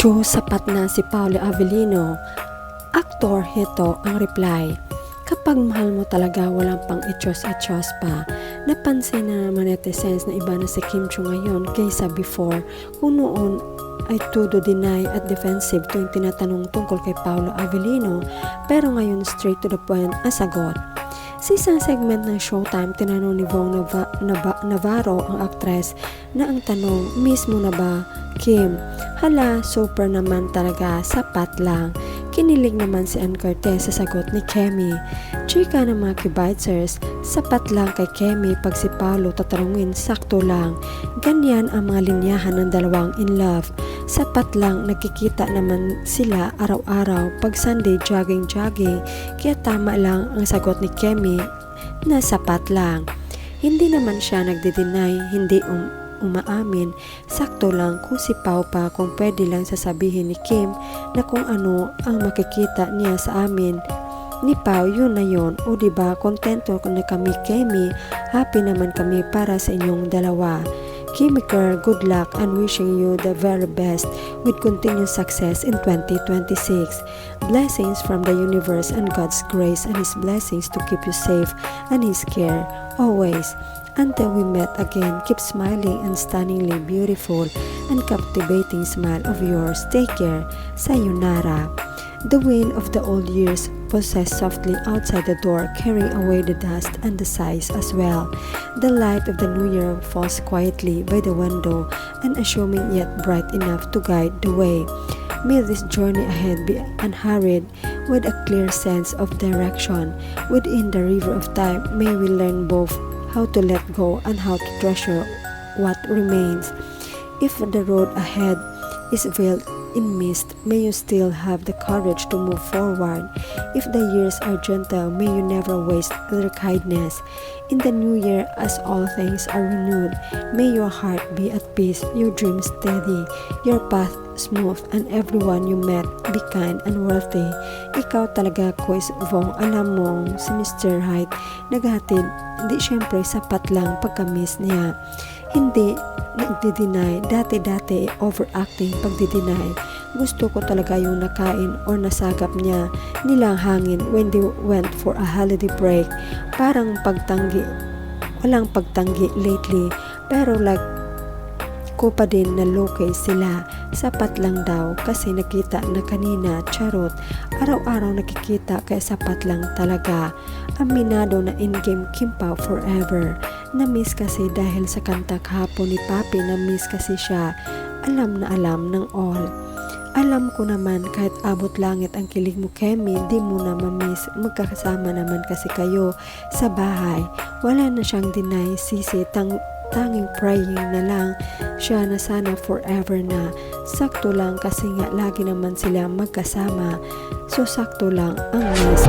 True, sapat na si Paolo Avellino. Aktor, heto ang reply. Kapag mahal mo talaga, walang pang ityos-ityos pa. Napansin na naman netizens na iba na si Kim Chiu ngayon kaysa before, kung noon ay todo deny at defensive tuwing tinatanong tungkol kay Paolo Avellino, pero ngayon straight to the point ang sagot. Sa isang segment ng Showtime, tinanong ni Vong Navarro ang aktres na ang tanong, mismo na ba, Kim? Hala, super naman talaga, sapat lang. Kinilig naman si Ann Cortez sa sagot ni Kemi. Chika ng mga kibitzers, sapat lang kay Kemi pag si Paolo tatanungin, sakto lang. Ganyan ang mga linyahan ng dalawang in love. Sapat lang, nagkikita naman sila araw-araw pag Sunday jogging-jogging, kaya tama lang ang sagot ni Kemi na sapat lang. Hindi naman siya nagde-deny, hindi umaamin, sakto lang kung si Pao pa kung pwede lang sasabihin ni Kim na kung ano ang makikita niya sa amin ni Pao, yun na yun. O diba, kontento na kami Kemi, happy naman kami para sa inyong dalawa. Kimi girl, good luck and wishing you the very best with continued success in 2026. Blessings from the universe and God's grace and His blessings to keep you safe and His care always. Until we met again, keep smiling and stunningly beautiful and captivating smile of yours. Take care. Sayonara. The wind of the old years possessed softly outside the door, carrying away the dust and the sighs as well. The light of the new year falls quietly by the window and assuming yet bright enough to guide the way. May this journey ahead be unhurried with a clear sense of direction. Within the river of time, may we learn both how to let go and how to treasure what remains. If the road ahead is veiled in mist, may you still have the courage to move forward. If the years are gentle, may you never waste their kindness. In the new year, as all things are renewed, may your heart be at peace, your dreams steady, your path smooth, and everyone you met be kind and worthy. Ikaw talaga, Quiz Vong, alam mong si Mr. Right naghatid, hindi syempre sapat lang pagka-miss niya. Hindi nagdi-deny, dati-dati overacting pagdi-deny. Gusto ko talaga yung nakain or nasagap niya nilang hangin when they went for a holiday break. Parang pagtanggi, walang pagtanggi lately, pero like ko pa din na low-key sila. Sapat lang daw kasi nakita na kanina, charot. Araw-araw nakikita kaya sapat lang talaga. Aminado na in-game Kim Pao forever. Na-miss kasi dahil sa kanta kahapon ni Papi, na-miss kasi siya. Alam na alam ng all. Alam ko naman kahit abot langit ang kilig mo, Kemi, di mo na ma-miss. Magkakasama naman kasi kayo sa bahay. Wala na siyang deny, sisi, tanging praying na lang siya na sana forever na. Sakto lang kasi nga lagi naman sila magkasama. So sakto lang ang miss.